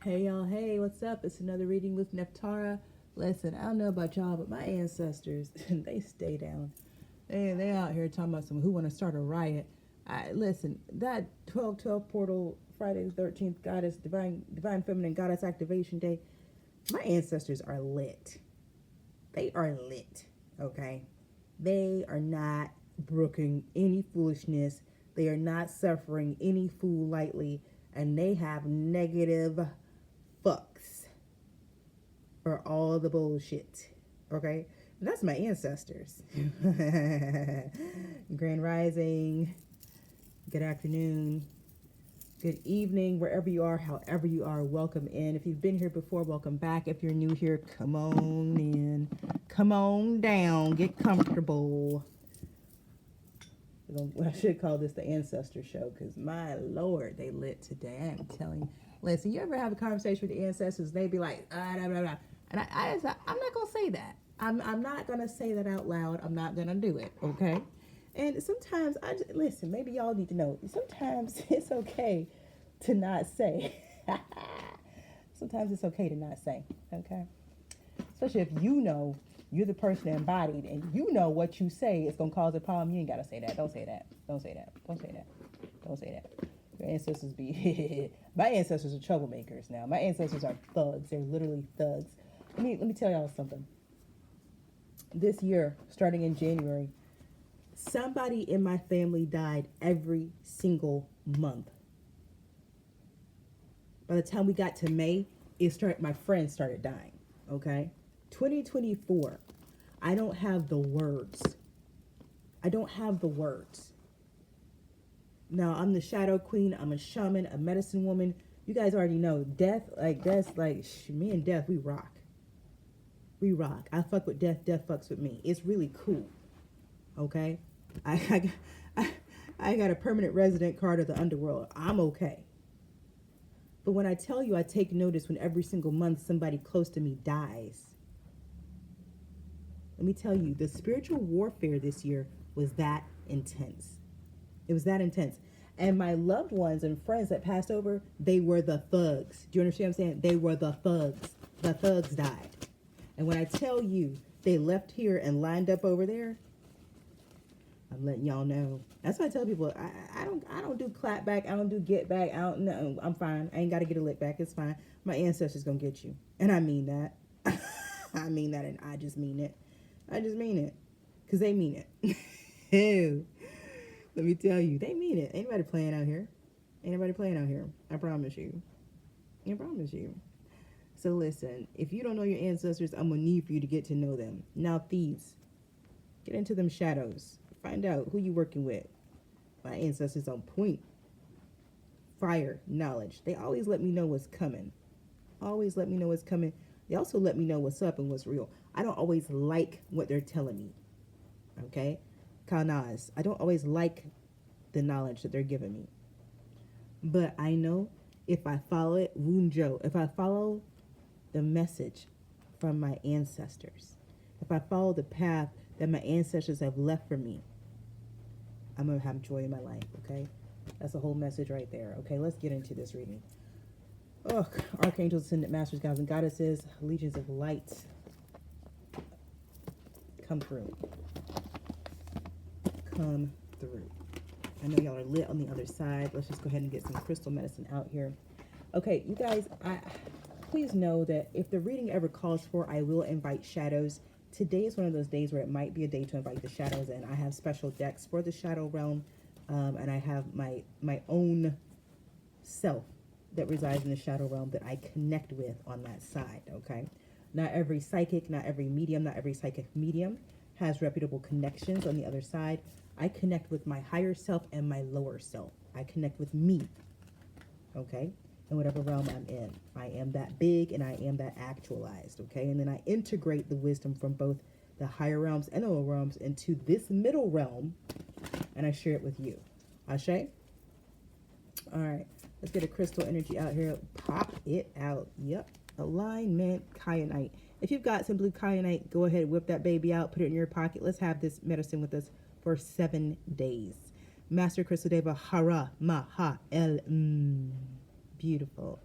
Hey y'all, hey, what's up? It's another reading with Nephtara. Listen, I don't know about y'all, but my ancestors, they stay down. They out here talking about some who want to start a riot. Listen, that 12/12 portal, Friday the 13th, goddess, divine feminine goddess activation day, my ancestors are lit. They are lit, okay? They are not brooking any foolishness. They are not suffering any fool lightly, and they have negative fucks for all the bullshit. Okay? And that's my ancestors. Grand Rising, good afternoon, good evening, wherever you are, however you are, welcome in. If you've been here before, welcome back. If you're new here, come on in. Come on down. Get comfortable. I should call this the Ancestor Show because, my Lord, they lit today. I'm telling you. Listen, you ever have a conversation with the ancestors, they be like, blah, blah, blah. And I'm not going to say that. I'm not going to say that out loud. I'm not going to do it, okay? And sometimes, listen, maybe y'all need to know, sometimes it's okay to not say. Sometimes it's okay to not say, okay? Especially if you know you're the person embodied and you know what you say is going to cause a problem. You ain't got to say that. Don't say that. Don't say that. Don't say that. Don't say that. Your ancestors be... My ancestors are troublemakers now. My ancestors are thugs. They're literally thugs. Let me tell y'all something. This year, starting in January, somebody in my family died every single month. By the time we got to May, my friends started dying. Okay? 2024, I don't have the words. I don't have the words. Now, I'm the Shadow Queen. I'm a shaman, a medicine woman. You guys already know. Death, me and Death, we rock. We rock. I fuck with Death. Death fucks with me. It's really cool. Okay? I got a permanent resident card of the underworld. I'm okay. But when I tell you I take notice when every single month somebody close to me dies, let me tell you, the spiritual warfare this year was that intense. It was that intense. And my loved ones and friends that passed over, they were the thugs. Do you understand what I'm saying? They were the thugs. The thugs died. And when I tell you they left here and lined up over there, I'm letting y'all know. That's why I tell people I don't do clap back. I don't do get back. I'm fine. I ain't got to get a lick back. It's fine. My ancestors gonna get you, and I mean that. I mean that, and I just mean it. I just mean it, cause they mean it. Let me tell you, they mean it. Ain't nobody playing out here. Ain't nobody playing out here. I promise you. I promise you. So listen, if you don't know your ancestors, I'm gonna need for you to get to know them. Now, thieves, get into them shadows. Find out who you working with. My ancestors on point. Fire, knowledge. They always let me know what's coming. Always let me know what's coming. They also let me know what's up and what's real. I don't always like what they're telling me. Okay? Kanaz. I don't always like the knowledge that they're giving me. But I know if I follow it, Wunjo, if I follow the message from my ancestors, if I follow the path that my ancestors have left for me, I'm going to have joy in my life, okay? That's the whole message right there. Okay, let's get into this reading. Oh, Archangels, Ascended Masters, Gods and Goddesses, Legions of Light, come through. Come through. I know y'all are lit on the other side. Let's just go ahead and get some crystal medicine out here. Okay, you guys, please know that if the reading ever calls for, I will invite shadows. Today is one of those days where it might be a day to invite the shadows in. I have special decks for the shadow realm, and I have my own self that resides in the shadow realm that I connect with on that side, okay? Not every psychic, not every medium, not every psychic medium has reputable connections on the other side. I connect with my higher self and my lower self. I connect with me, okay? In whatever realm I'm in. I am that big and I am that actualized, okay? And then I integrate the wisdom from both the higher realms and the lower realms into this middle realm, and I share it with you. Ashe? All right, let's get a crystal energy out here. Pop it out. Yep. Alignment, kyanite. If you've got some blue kyanite, go ahead and whip that baby out, put it in your pocket. Let's have this medicine with us for 7 days. Master Crystal Deva Hara Maha El. Beautiful.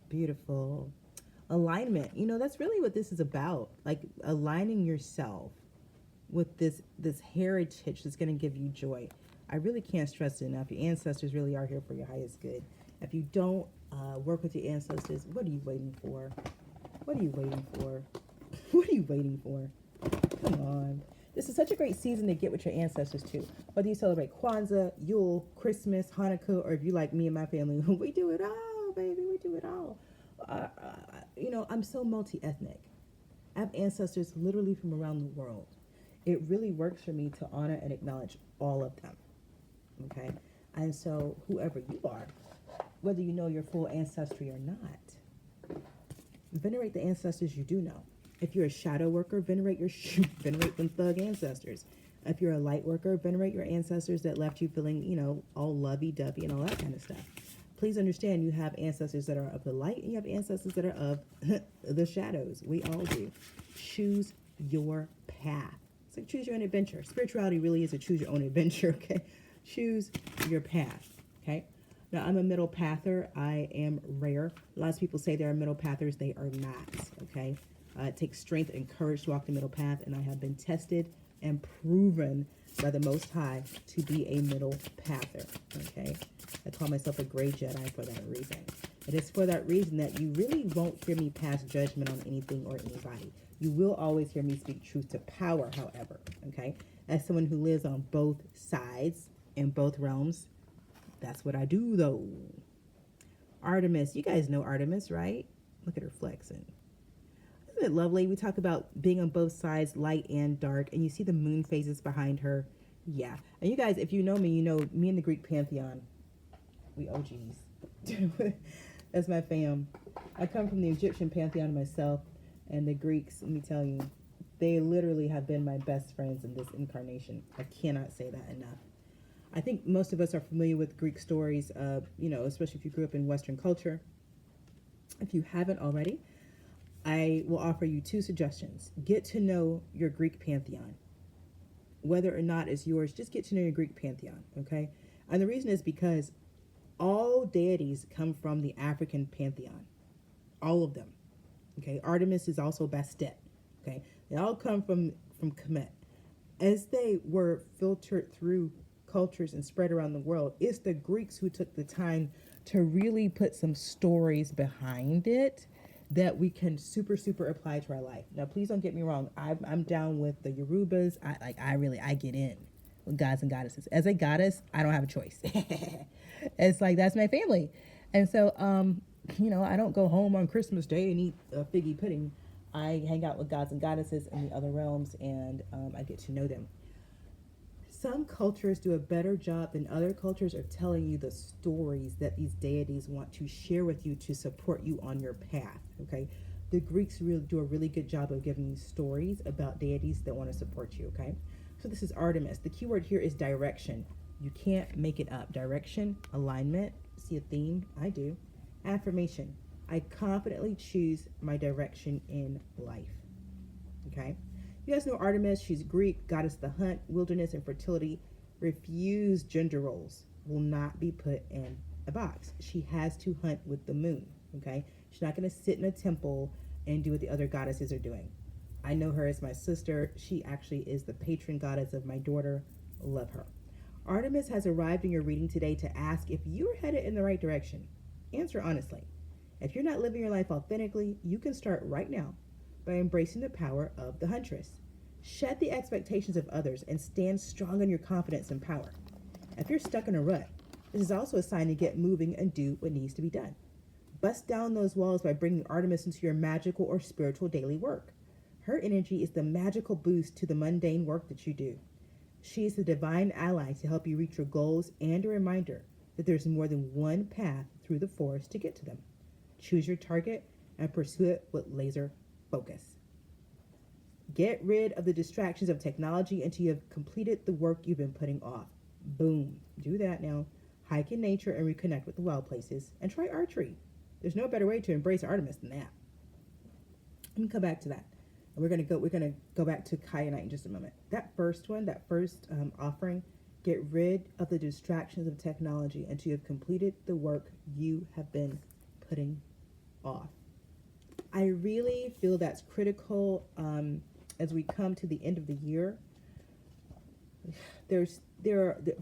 Beautiful. Alignment. You know, that's really what this is about. Like aligning yourself with this heritage that's going to give you joy. I really can't stress it enough. Your ancestors really are here for your highest good. If you don't work with your ancestors, what are you waiting for? What are you waiting for? What are you waiting for? Come on. This is such a great season to get with your ancestors too. Whether you celebrate Kwanzaa, Yule, Christmas, Hanukkah, or if you like me and my family, we do it all, baby. We do it all. You know, I'm so multi-ethnic. I have ancestors literally from around the world. It really works for me to honor and acknowledge all of them. Okay? And so, whoever you are, whether you know your full ancestry or not, venerate the ancestors you do know. If you're a shadow worker, venerate venerate them thug ancestors. If you're a light worker, venerate your ancestors that left you feeling, you know, all lovey-dovey and all that kind of stuff. Please understand you have ancestors that are of the light and you have ancestors that are of the shadows. We all do. Choose your path. It's like choose your own adventure. Spirituality really is a choose your own adventure, okay? Choose your path, okay? Now, I'm a middle pather. I am rare. Lots of people say they're middle pathers. They are not, okay? It takes strength and courage to walk the middle path, and I have been tested and proven by the Most High to be a middle pather, okay? I call myself a gray Jedi for that reason. It is for that reason that you really won't hear me pass judgment on anything or anybody. You will always hear me speak truth to power, however, okay? As someone who lives on both sides in both realms, that's what I do, though. Artemis. You guys know Artemis, right? Look at her flexing. Isn't it lovely? We talk about being on both sides, light and dark, and you see the moon phases behind her. Yeah. And you guys, if you know me in the Greek pantheon, we OGs. That's my fam. I come from the Egyptian pantheon myself, and the Greeks, let me tell you, they literally have been my best friends in this incarnation. I cannot say that enough. I think most of us are familiar with Greek stories, you know, especially if you grew up in Western culture. If you haven't already, I will offer you 2 suggestions. Get to know your Greek pantheon. Whether or not it's yours, just get to know your Greek pantheon, okay? And the reason is because all deities come from the African pantheon. All of them, okay? Artemis is also Bastet, okay? They all come from Kemet. As they were filtered through cultures and spread around the world, it's the Greeks who took the time to really put some stories behind it that we can super apply to our life. Now, please don't get me wrong. I'm down with the Yorubas. I get in with gods and goddesses. As a goddess, I don't have a choice. It's like, that's my family. And so, you know, I don't go home on Christmas Day and eat a figgy pudding. I hang out with gods and goddesses in the other realms, and I get to know them. Some cultures do a better job than other cultures of telling you the stories that these deities want to share with you to support you on your path, okay? The Greeks really do a really good job of giving you stories about deities that want to support you, okay? So this is Artemis. The key word here is direction. You can't make it up. Direction, alignment. See a theme? I do. Affirmation. I confidently choose my direction in life, okay? You guys know Artemis. She's Greek, goddess of the hunt, wilderness, and fertility. Refuse gender roles. Will not be put in a box. She has to hunt with the moon, okay? She's not going to sit in a temple and do what the other goddesses are doing. I know her as my sister. She actually is the patron goddess of my daughter. Love her. Artemis has arrived in your reading today to ask if you're headed in the right direction. Answer honestly. If you're not living your life authentically, you can start right now by embracing the power of the huntress. Shed the expectations of others and stand strong on your confidence and power. If you're stuck in a rut, this is also a sign to get moving and do what needs to be done. Bust down those walls by bringing Artemis into your magical or spiritual daily work. Her energy is the magical boost to the mundane work that you do. She is the divine ally to help you reach your goals and a reminder that there's more than one path through the forest to get to them. Choose your target and pursue it with laser focus. Get rid of the distractions of technology until you have completed the work you've been putting off. Boom. Do that now. Hike in nature and reconnect with the wild places. And try archery. There's no better way to embrace Artemis than that. Let me come back to that. And we're gonna go back to Kyanite in just a moment. That first offering, get rid of the distractions of technology until you have completed the work you have been putting off. I really feel that's critical as we come to the end of the year.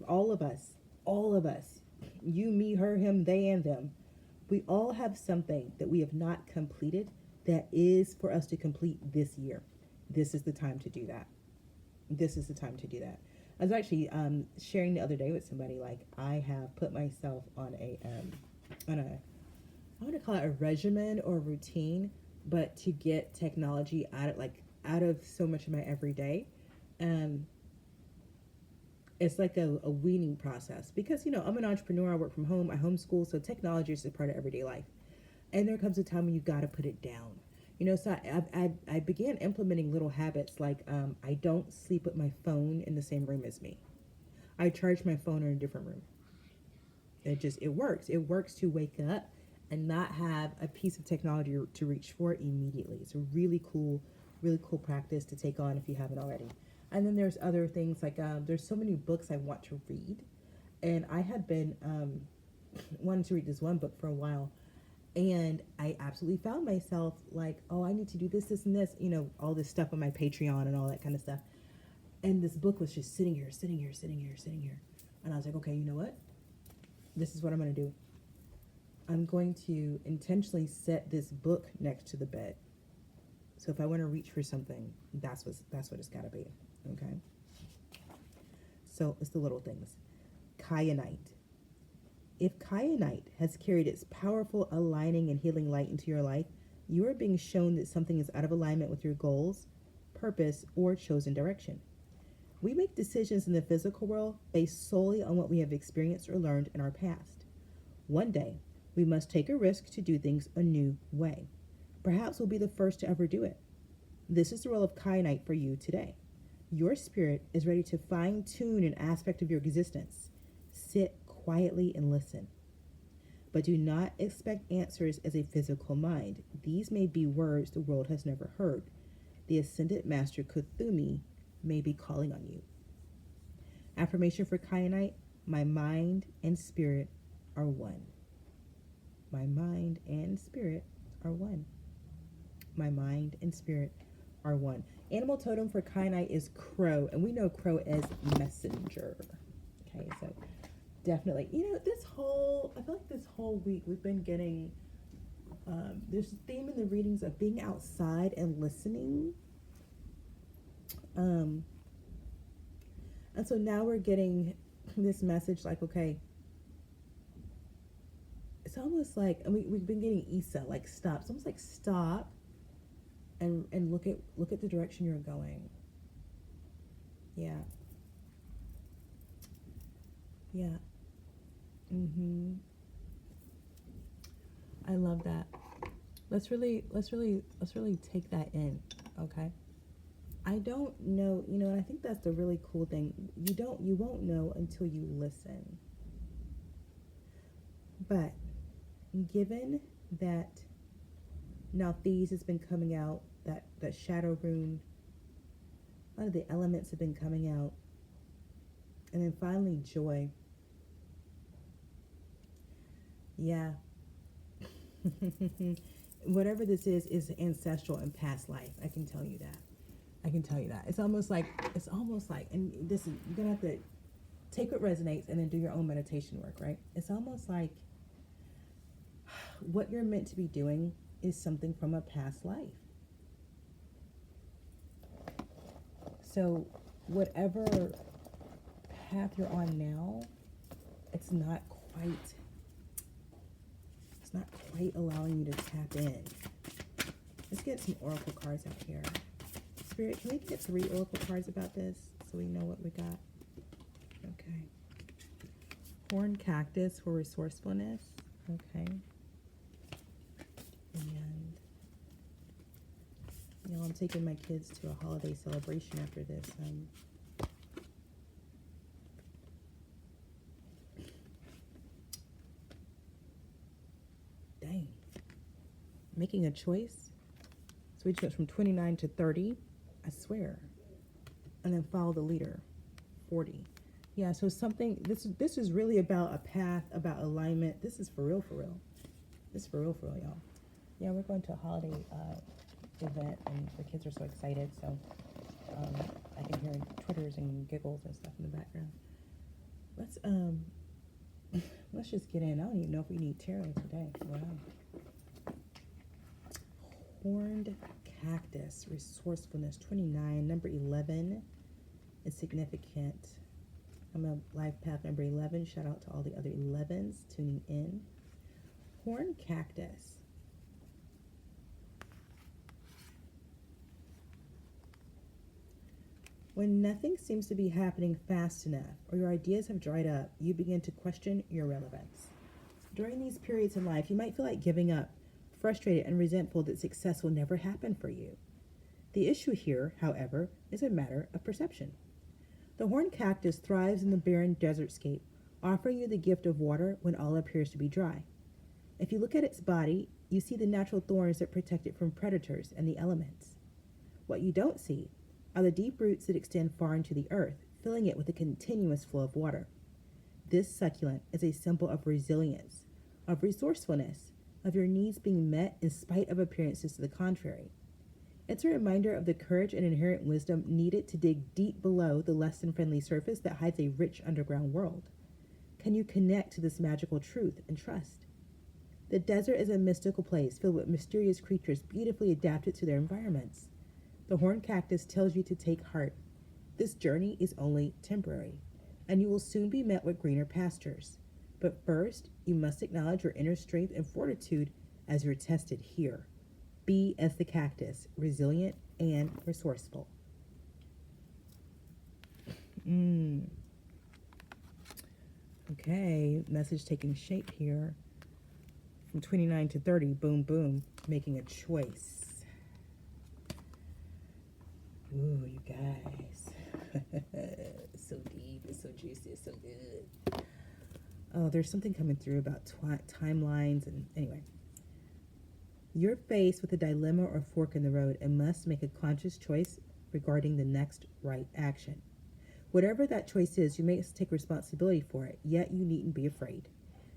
All of us, you, me, her, him, they, and them. We all have something that we have not completed that is for us to complete this year. This is the time to do that. This is the time to do that. I was actually sharing the other day with somebody, like, I have put myself on a I want to call it a regimen or a routine, but to get technology out of so much of my everyday. It's like a weaning process because, I'm an entrepreneur. I work from home. I homeschool. So technology is a part of everyday life. And there comes a time when you got to put it down. So I began implementing little habits like I don't sleep with my phone in the same room as me. I charge my phone in a different room. It works. It works to wake up and not have a piece of technology to reach for immediately. It's a really cool practice to take on if you haven't already. And then there's other things like there's so many books I want to read. And I had been wanting to read this one book for a while. And I absolutely found myself like, oh, I need to do this, and this, all this stuff on my Patreon and all that kind of stuff. And this book was just sitting here. And I was like, okay, you know what? This is what I'm going to do. I'm going to intentionally set this book next to the bed. So if I want to reach for something, that's what it's got to be. Okay? So it's the little things. Kyanite. If kyanite has carried its powerful aligning and healing light into your life, you are being shown that something is out of alignment with your goals, purpose, or chosen direction. We make decisions in the physical world based solely on what we have experienced or learned in our past. One day, we must take a risk to do things a new way. Perhaps we'll be the first to ever do it. This is the role of kyanite for you today. Your spirit is ready to fine-tune an aspect of your existence. Sit quietly and listen. But do not expect answers as a physical mind. These may be words the world has never heard. The Ascended Master Kuthumi may be calling on you. Affirmation for kyanite: my mind and spirit are one. My mind and spirit are one. My mind and spirit are one. Animal totem for kyanite is crow, and we know crow as messenger. Okay, so definitely, I feel like this whole week we've been getting, there's a theme in the readings of being outside and listening. And so now we're getting this message like, okay, it's almost like, and we've been getting Isa, like stop. It's almost like stop and look at the direction you're going. Yeah. Yeah. I love that. Let's really take that in, okay? I don't know, and I think that's the really cool thing. You won't know until you listen. But given that now Thieves has been coming out, that Shadow Rune, a lot of the elements have been coming out, and then finally Joy. Yeah. Whatever this is ancestral and past life. I can tell you that. It's almost like, and this is, you're gonna have to take what resonates and then do your own meditation work, right? It's almost like what you're meant to be doing is something from a past life. So whatever path you're on now, it's not quite allowing you to tap in. Let's get some oracle cards out here. Spirit, can we get 3 oracle cards about this so we know what we got? Okay. Horned cactus for resourcefulness. Okay. And I'm taking my kids to a holiday celebration after this. Dang. Making a choice. So we just went from 29 to 30. I swear. And then follow the leader. 40. Yeah, so something, this is really about a path, about alignment. This is for real. This is for real, y'all. Yeah, we're going to a holiday event, and the kids are so excited. So I can hear twitters and giggles and stuff in the background. Let's let's just get in. I don't even know if we need tarot today. Wow. Horned cactus, resourcefulness, 29, number 11 is significant. I'm a life path number 11. Shout out to all the other 11s tuning in. Horned cactus. When nothing seems to be happening fast enough or your ideas have dried up, you begin to question your relevance. During these periods in life, you might feel like giving up, frustrated and resentful that success will never happen for you. The issue here, however, is a matter of perception. The horned cactus thrives in the barren desertscape, offering you the gift of water when all appears to be dry. If you look at its body, you see the natural thorns that protect it from predators and the elements. What you don't see are the deep roots that extend far into the earth, filling it with a continuous flow of water. This succulent is a symbol of resilience, of resourcefulness, of your needs being met in spite of appearances to the contrary. It's a reminder of the courage and inherent wisdom needed to dig deep below the less than friendly surface that hides a rich underground world. Can you connect to this magical truth and trust? The desert is a mystical place filled with mysterious creatures beautifully adapted to their environments. The horned cactus tells you to take heart. This journey is only temporary, and you will soon be met with greener pastures. But first, you must acknowledge your inner strength and fortitude as you're tested here. Be as the cactus, resilient and resourceful. Okay, message taking shape here. From 29 to 30, boom, boom, making a choice. Ooh, you guys. It's so deep, it's so juicy, it's so good. Oh, there's something coming through about timelines, and anyway. You're faced with a dilemma or fork in the road and must make a conscious choice regarding the next right action. Whatever that choice is, you must take responsibility for it, yet you needn't be afraid.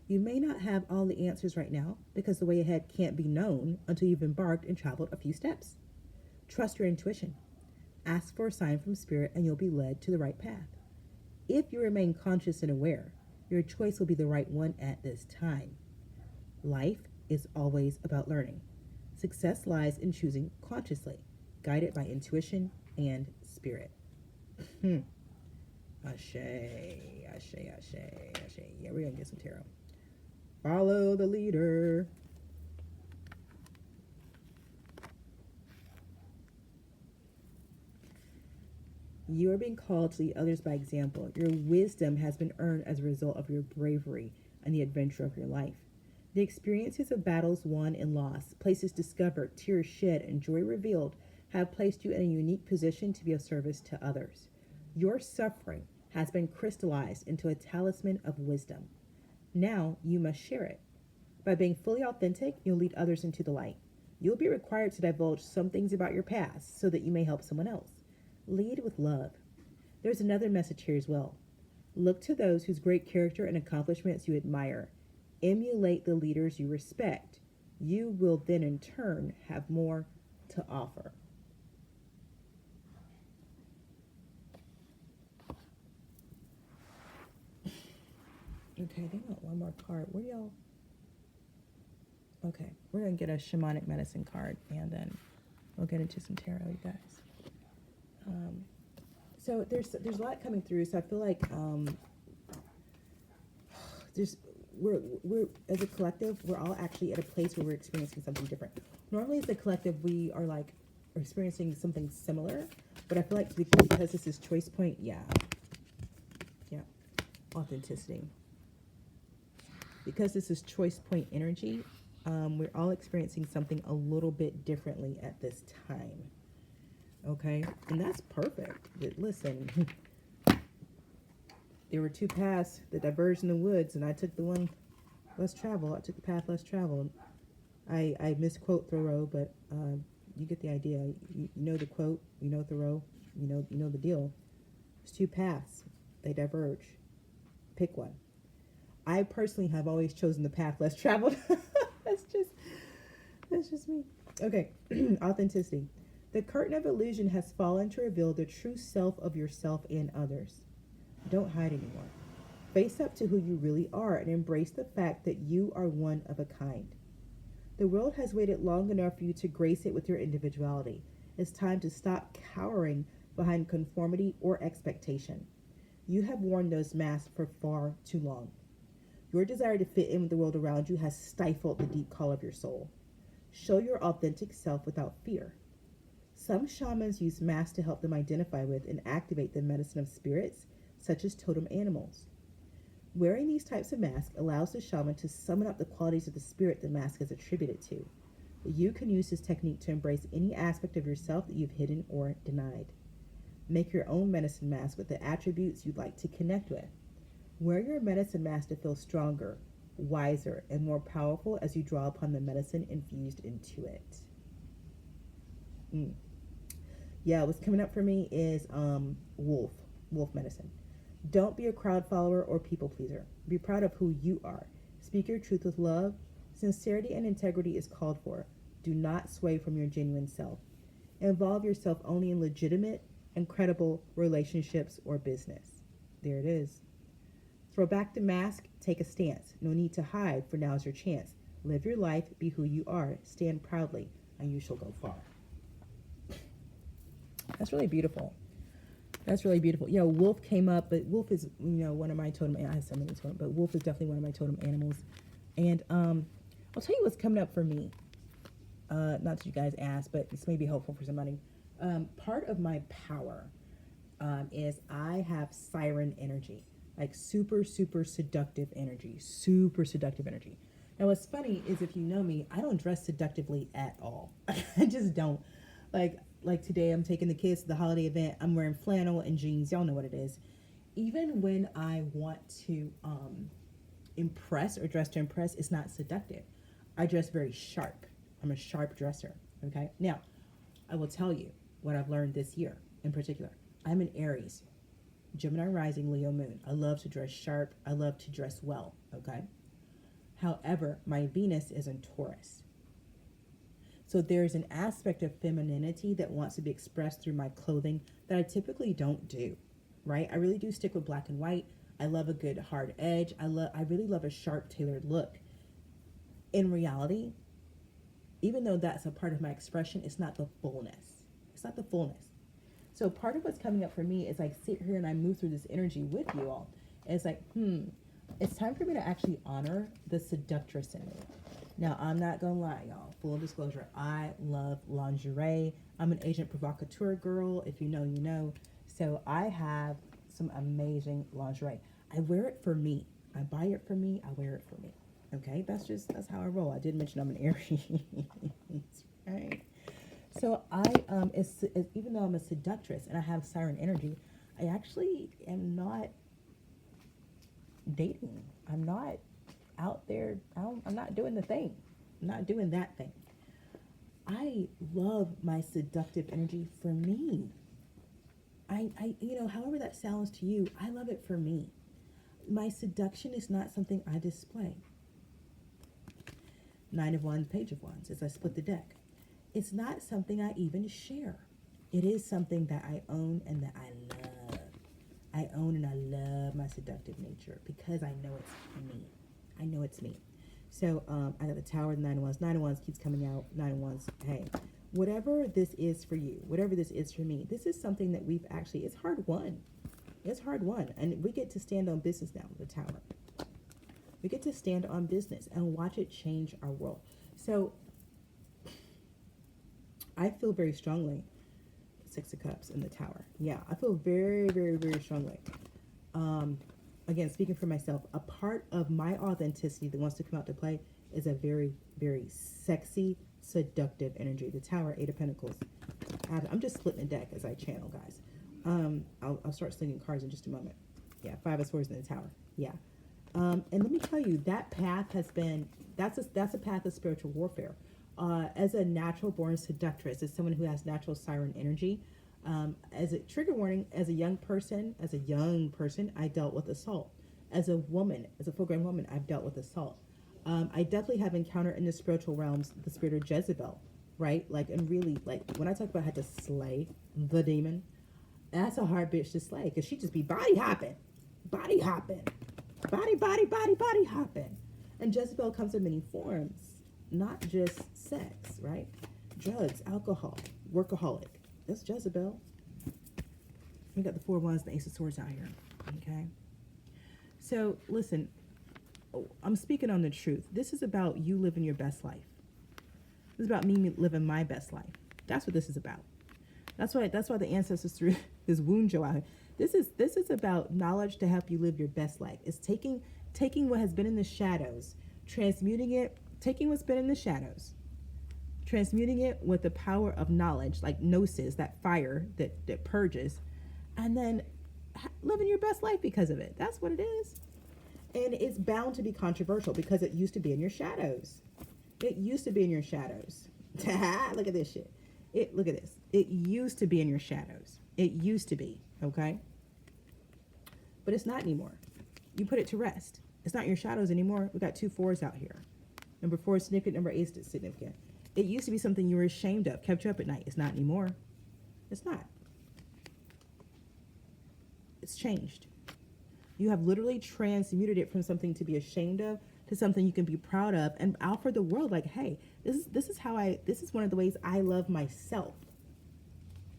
You may not have all the answers right now because the way ahead can't be known until you've embarked and traveled a few steps. Trust your intuition. Ask for a sign from spirit and you'll be led to the right path. If you remain conscious and aware, your choice will be the right one at this time. Life is always about learning. Success lies in choosing consciously, guided by intuition and spirit. Ashe, ashe, ashe, ashe. Yeah, we're going to get some tarot. Follow the leader. You are being called to lead others by example. Your wisdom has been earned as a result of your bravery and the adventure of your life. The experiences of battles won and lost, places discovered, tears shed, and joy revealed have placed you in a unique position to be of service to others. Your suffering has been crystallized into a talisman of wisdom. Now you must share it. By being fully authentic, you'll lead others into the light. You'll be required to divulge some things about your past so that you may help someone else. Lead with love. There's another message here as well. Look to those whose great character and accomplishments you admire. Emulate the leaders you respect. You will then in turn have more to offer. Okay, they want one more card. Where y'all? Okay, we're going to get a shamanic medicine card, and then we'll get into some tarot, you guys. So there's a lot coming through. So I feel like we're as a collective, we're all actually at a place where we're experiencing something different. Normally, as a collective, we are like experiencing something similar, but I feel like because this is choice point, yeah, authenticity. Because this is choice point energy, we're all experiencing something a little bit differently at this time. Okay, and that's perfect. Listen, there were two paths that diverged in the woods, and I took the one less traveled. I took the path less traveled. I misquote Thoreau, but you get the idea. You know the quote, you know Thoreau, you know the deal. There's two paths, they diverge. Pick one. I personally have always chosen the path less traveled. That's just me. Okay, authenticity. The curtain of illusion has fallen to reveal the true self of yourself and others. Don't hide anymore. Face up to who you really are and embrace the fact that you are one of a kind. The world has waited long enough for you to grace it with your individuality. It's time to stop cowering behind conformity or expectation. You have worn those masks for far too long. Your desire to fit in with the world around you has stifled the deep call of your soul. Show your authentic self without fear. Some shamans use masks to help them identify with and activate the medicine of spirits, such as totem animals. Wearing these types of masks allows the shaman to summon up the qualities of the spirit the mask is attributed to. You can use this technique to embrace any aspect of yourself that you've hidden or denied. Make your own medicine mask with the attributes you'd like to connect with. Wear your medicine mask to feel stronger, wiser, and more powerful as you draw upon the medicine infused into it. Yeah, what's coming up for me is wolf medicine. Don't be a crowd follower or people pleaser. Be proud of who you are. Speak your truth with love. Sincerity and integrity is called for. Do not sway from your genuine self. Involve yourself only in legitimate and credible relationships or business. There it is. Throw back the mask, take a stance. No need to hide, for now's your chance. Live your life, be who you are, stand proudly, and you shall go far. That's really beautiful. That's really beautiful. You know, wolf came up, but wolf is, one of my totem, I have so many totem, but wolf is definitely one of my totem animals. And I'll tell you what's coming up for me. Not that you guys asked, but this may be helpful for somebody. Part of my power is I have siren energy. Like super, super seductive energy. Super seductive energy. Now, what's funny is if you know me, I don't dress seductively at all. I just don't. Like today, I'm taking the kids to the holiday event. I'm wearing flannel and jeans. Y'all know what it is. Even when I want to impress or dress to impress, it's not seductive. I dress very sharp. I'm a sharp dresser. Okay. Now, I will tell you what I've learned this year in particular. I'm an Aries. Gemini rising, Leo moon. I love to dress sharp. I love to dress well, okay? However, my Venus is in Taurus. So there's an aspect of femininity that wants to be expressed through my clothing that I typically don't do, right? I really do stick with black and white. I love a good hard edge. I really love a sharp, tailored look. In reality, even though that's a part of my expression, it's not the fullness. It's not the fullness. So part of what's coming up for me is I sit here and I move through this energy with you all. And it's like, it's time for me to actually honor the seductress in me. Now, I'm not going to lie, y'all. Full disclosure, I love lingerie. I'm an agent provocateur girl. If you know, you know. So I have some amazing lingerie. I wear it for me. I buy it for me. I wear it for me. Okay? That's how I roll. I did mention I'm an Aries. Right? So even though I'm a seductress and I have siren energy, I actually am not dating. I'm not out there. I'm not doing the thing. I'm not doing that thing. I love my seductive energy for me. I however that sounds to you, I love it for me. My seduction is not something I display. 9 of Wands, Page of Wands, as I split the deck. It's not something I even share. It is something that I own and that I love. I own and I love my seductive nature because I know it's me. I know it's me. So I got the Tower, the 9 of Wands. 9 of Wands keeps coming out. 9 of Wands, hey, whatever this is for you, whatever this is for me, this is something that we've actually, it's hard won. It's hard won. And we get to stand on business now with the Tower. We get to stand on business and watch it change our world. So I feel very strongly, 6 of Cups in the Tower. Yeah, I feel very, very, very strongly. Again, speaking for myself, a part of my authenticity that wants to come out to play is a very, very sexy, seductive energy. The Tower, 8 of Pentacles. I'm just splitting the deck as I channel, guys. I'll start slinging cards in just a moment. Yeah, 5 of Swords in the Tower. Yeah. And let me tell you, that path has been, that's a path of spiritual warfare. As a natural born seductress, as someone who has natural siren energy, as a trigger warning, as a young person, I dealt with assault. As a woman, as a full-grown woman, I've dealt with assault. I definitely have encountered in the spiritual realms the spirit of Jezebel, right? Like, and really, like, when I talk about how to slay the demon, that's a hard bitch to slay because she just be body hopping, body hopping, body hopping. And Jezebel comes in many forms, not just sex, right? Drugs, alcohol, workaholic. That's Jezebel. We got the 4 wands and the Ace of Swords out here, okay? So, listen, I'm speaking on the truth. This is about you living your best life. This is about me living my best life. That's what this is about. That's why the ancestors threw this wound Joe out here. This is about knowledge to help you live your best life. It's taking what has been in the shadows, transmuting it, taking what's been in the shadows, transmuting it with the power of knowledge, like gnosis, that fire that purges, and then living your best life because of it. That's what it is. And it's bound to be controversial because it used to be in your shadows. It used to be in your shadows. Look at this shit. Look at this. It used to be in your shadows. It used to be, okay? But it's not anymore. You put it to rest. It's not your shadows anymore. We got 2 4s out here. Number 4 is significant. Number 8 is significant. It used to be something you were ashamed of, kept you up at night. It's not anymore. It's not. It's changed. You have literally transmuted it from something to be ashamed of to something you can be proud of and out for the world. Like, hey, this is one of the ways I love myself.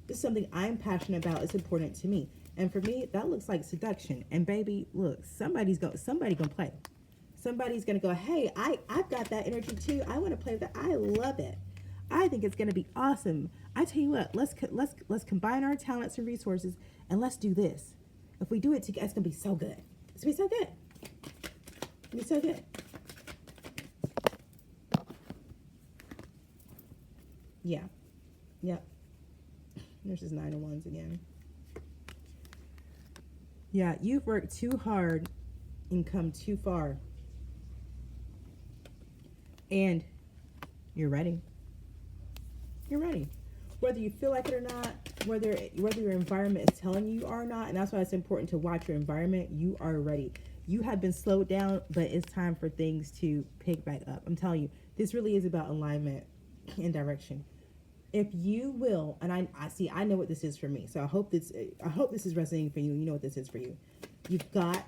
This is something I'm passionate about. It's important to me. And for me, that looks like seduction. And baby, look, somebody gonna play. Somebody's gonna go, hey, I've got that energy too. I want to play with that. I love it. I think it's gonna be awesome. I tell you what, let's combine our talents and resources and let's do this. If we do it together, it's gonna be so good. It's gonna be so good. It's gonna be so good. Yeah. Yep. There's just 9 of Wands again. Yeah, you've worked too hard and come too far. And you're ready. You're ready. Whether you feel like it or not, whether your environment is telling you are or not, and that's why it's important to watch your environment, you are ready. You have been slowed down, but it's time for things to pick back up. I'm telling you, this really is about alignment and direction. If you will, and I know what this is for me, so I hope this is resonating for you. You know what this is for you. You've got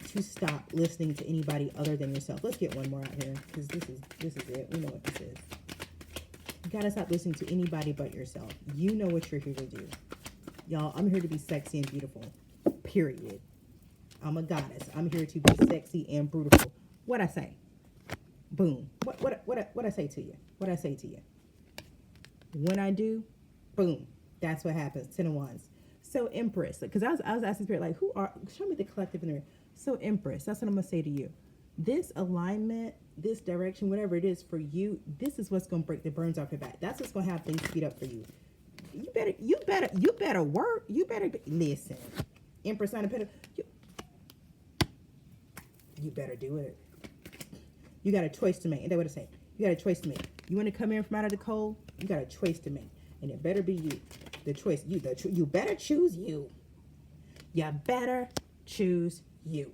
to stop listening to anybody other than yourself. Let's get one more out here, because this is it. We know what this is. You gotta stop listening to anybody but yourself. You know what you're here to do. Y'all, I'm here to be sexy and beautiful. Period. I'm a goddess. I'm here to be sexy and beautiful. What I say? Boom. What I say to you? What I say to you? When I do, boom. That's what happens. 10 of Wands. So Empress, because I was asking Spirit, like, show me the collective in there. So Empress, that's what I'm gonna say to you. This alignment, this direction, whatever it is for you, this is what's gonna break the burns off your back. That's what's gonna have things speed up for you. You better work. You better listen. Empress on the pedal. You better do it. You got a choice to make. And that's what I say. You got a choice to make. You want to come in from out of the cold? You got a choice to make. And it better be you. The choice. You better choose you. You better choose you.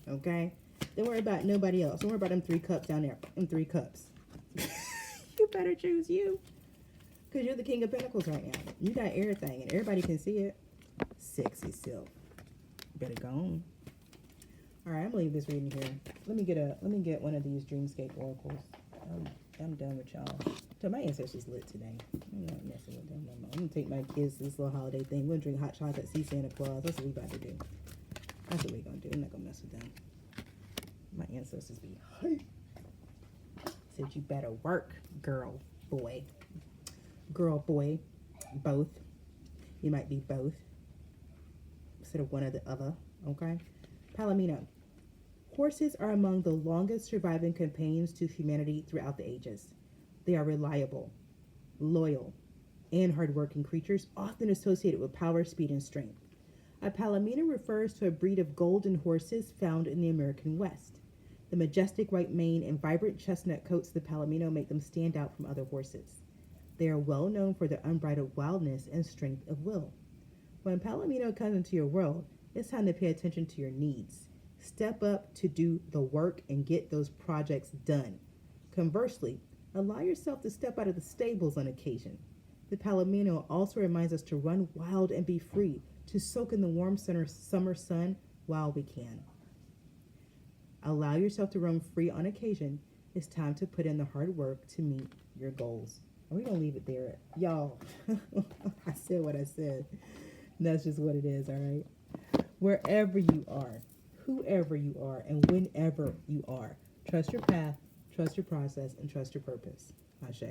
Okay? Don't worry about nobody else. Don't worry about them 3 cups down there. Them 3 cups. You better choose you. Because you're the King of Pentacles right now. You got everything. And everybody can see it. Sexy self. Better go on. All right, I'm gonna leave this reading here. Let me get one of these Dreamscape oracles. I'm done with y'all. So my ancestors lit today. I'm not messing with them no more. I'm gonna take my kids to this little holiday thing. We're gonna drink hot chocolate, see Santa Claus. That's what we about to do. That's what we're gonna do. I'm not gonna mess with them. My ancestors be hype. Said you better work, girl, boy. Girl, boy, both. You might be both. Instead of one or the other, okay? Palomino. Horses are among the longest surviving companions to humanity throughout the ages. They are reliable, loyal, and hardworking creatures, often associated with power, speed, and strength. A Palomino refers to a breed of golden horses found in the American West. The majestic white mane and vibrant chestnut coats of the Palomino make them stand out from other horses. They are well known for their unbridled wildness and strength of will. When Palomino comes into your world, it's time to pay attention to your needs. Step up to do the work and get those projects done. Conversely, allow yourself to step out of the stables on occasion. The Palomino also reminds us to run wild and be free, to soak in the warm summer sun while we can. Allow yourself to roam free on occasion. It's time to put in the hard work to meet your goals. And we're going to leave it there. Y'all, I said what I said. And that's just what it is, all right? Wherever you are, whoever you are, and whenever you are, trust your path, trust your process, and trust your purpose. Ashe.